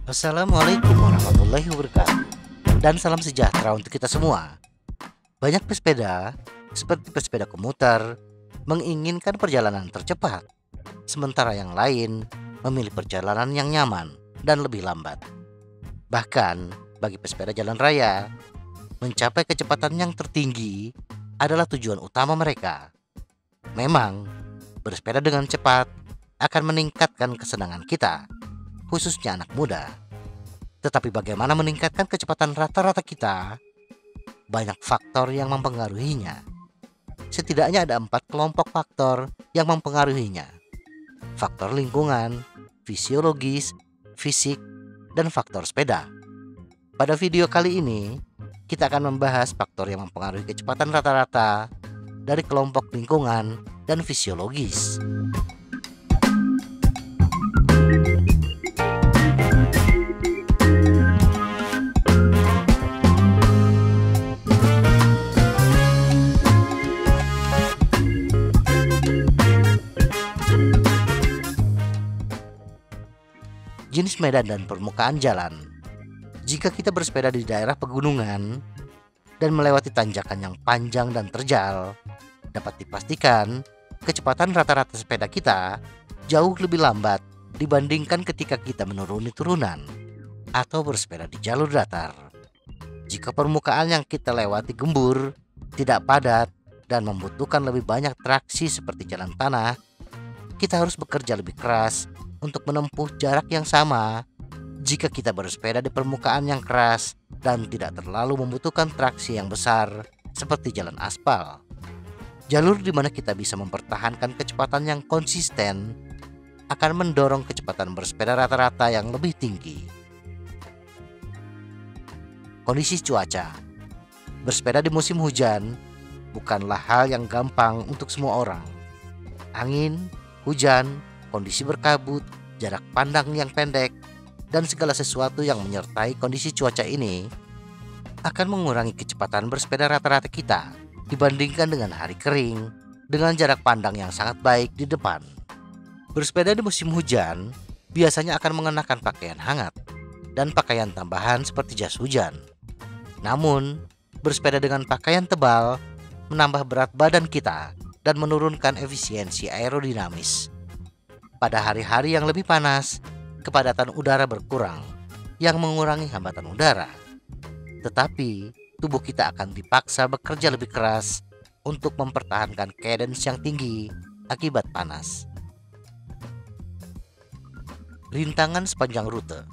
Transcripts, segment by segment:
Assalamualaikum warahmatullahi wabarakatuh. Dan salam sejahtera untuk kita semua. Banyak pesepeda, seperti pesepeda komuter, menginginkan perjalanan tercepat, sementara yang lain memilih perjalanan yang nyaman dan lebih lambat. Bahkan bagi pesepeda jalan raya, mencapai kecepatan yang tertinggi adalah tujuan utama mereka. Memang bersepeda dengan cepat akan meningkatkan kesenangan kita, khususnya anak muda. Tetapi bagaimana meningkatkan kecepatan rata-rata kita? Banyak faktor yang mempengaruhinya. Setidaknya ada 4 kelompok faktor yang mempengaruhinya. Faktor lingkungan, fisiologis, fisik, dan faktor sepeda. Pada video kali ini, kita akan membahas faktor yang mempengaruhi kecepatan rata-rata dari kelompok lingkungan dan fisiologis. Jenis medan dan permukaan jalan. Jika kita bersepeda di daerah pegunungan dan melewati tanjakan yang panjang dan terjal, dapat dipastikan kecepatan rata-rata sepeda kita jauh lebih lambat dibandingkan ketika kita menuruni turunan atau bersepeda di jalur datar. Jika permukaan yang kita lewati gembur, tidak padat, dan membutuhkan lebih banyak traksi seperti jalan tanah, kita harus bekerja lebih keras untuk menempuh jarak yang sama jika kita bersepeda di permukaan yang keras dan tidak terlalu membutuhkan traksi yang besar seperti jalan aspal. Jalur di mana kita bisa mempertahankan kecepatan yang konsisten akan mendorong kecepatan bersepeda rata-rata yang lebih tinggi. Kondisi cuaca. Bersepeda di musim hujan bukanlah hal yang gampang untuk semua orang. Angin, hujan, kondisi berkabut, jarak pandang yang pendek, dan segala sesuatu yang menyertai kondisi cuaca ini akan mengurangi kecepatan bersepeda rata-rata kita dibandingkan dengan hari kering dengan jarak pandang yang sangat baik di depan. Bersepeda di musim hujan biasanya akan mengenakan pakaian hangat dan pakaian tambahan seperti jas hujan. Namun, bersepeda dengan pakaian tebal menambah berat badan kita dan menurunkan efisiensi aerodinamis. Pada hari-hari yang lebih panas, kepadatan udara berkurang, yang mengurangi hambatan udara. Tetapi, tubuh kita akan dipaksa bekerja lebih keras untuk mempertahankan cadence yang tinggi akibat panas. Rintangan sepanjang rute.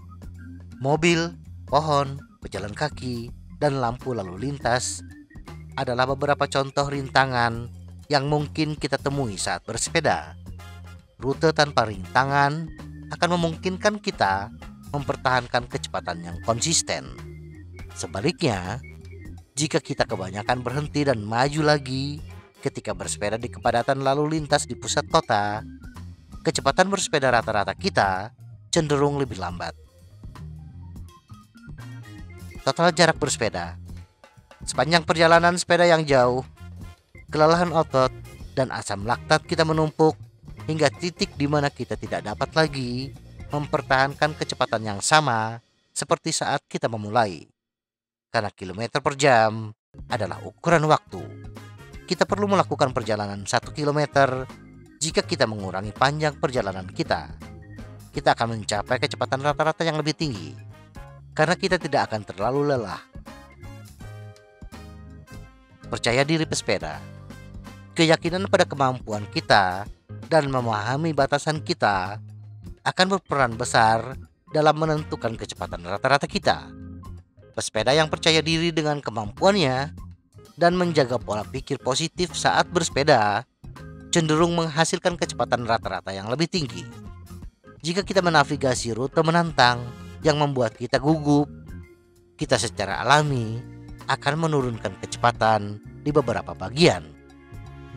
Mobil, pohon, pejalan kaki, dan lampu lalu lintas adalah beberapa contoh rintangan yang mungkin kita temui saat bersepeda. Rute tanpa rintangan akan memungkinkan kita mempertahankan kecepatan yang konsisten. Sebaliknya, jika kita kebanyakan berhenti dan maju lagi ketika bersepeda di kepadatan lalu lintas di pusat kota, kecepatan bersepeda rata-rata kita cenderung lebih lambat. Total jarak bersepeda. Sepanjang perjalanan sepeda yang jauh, kelelahan otot dan asam laktat kita menumpuk hingga titik di mana kita tidak dapat lagi mempertahankan kecepatan yang sama seperti saat kita memulai. Karena kilometer per jam adalah ukuran waktu. Kita perlu melakukan perjalanan 1 kilometer. Jika kita mengurangi panjang perjalanan kita akan mencapai kecepatan rata-rata yang lebih tinggi karena kita tidak akan terlalu lelah. Percaya diri pesepeda. Keyakinan pada kemampuan kita dan memahami batasan kita akan berperan besar dalam menentukan kecepatan rata-rata kita. Pesepeda yang percaya diri dengan kemampuannya dan menjaga pola pikir positif saat bersepeda cenderung menghasilkan kecepatan rata-rata yang lebih tinggi. Jika kita menavigasi rute menantang yang membuat kita gugup, kita secara alami akan menurunkan kecepatan di beberapa bagian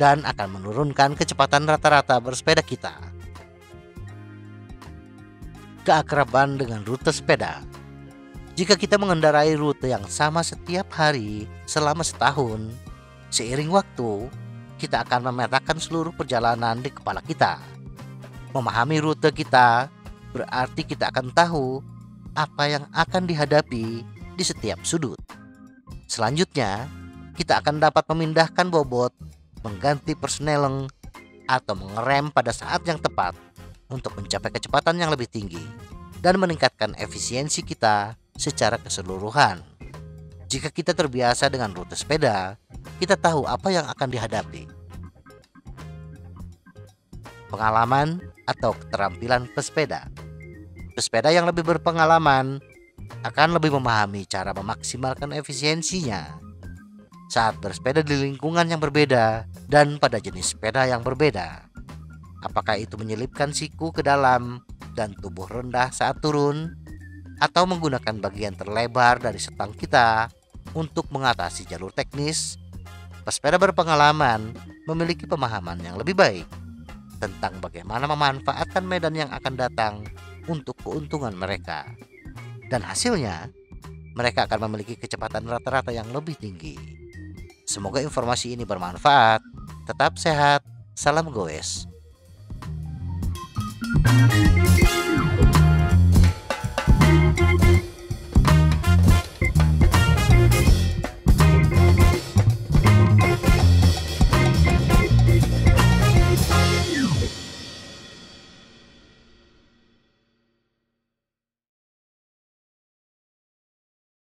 dan akan menurunkan kecepatan rata-rata bersepeda kita. Keakraban dengan rute sepeda. Jika kita mengendarai rute yang sama setiap hari selama setahun, seiring waktu kita akan memetakan seluruh perjalanan di kepala kita. Memahami rute kita berarti kita akan tahu apa yang akan dihadapi di setiap sudut. Selanjutnya, kita akan dapat memindahkan bobot, mengganti persneleng, atau mengerem pada saat yang tepat untuk mencapai kecepatan yang lebih tinggi dan meningkatkan efisiensi kita secara keseluruhan. Jika kita terbiasa dengan rute sepeda, kita tahu apa yang akan dihadapi. Pengalaman atau keterampilan pesepeda. Pesepeda yang lebih berpengalaman akan lebih memahami cara memaksimalkan efisiensinya saat bersepeda di lingkungan yang berbeda dan pada jenis sepeda yang berbeda. Apakah itu menyelipkan siku ke dalam dan tubuh rendah saat turun, atau menggunakan bagian terlebar dari setang kita untuk mengatasi jalur teknis. Pesepeda berpengalaman memiliki pemahaman yang lebih baik tentang bagaimana memanfaatkan medan yang akan datang untuk keuntungan mereka. Dan hasilnya, mereka akan memiliki kecepatan rata-rata yang lebih tinggi. Semoga informasi ini bermanfaat. Tetap sehat. Salam goes.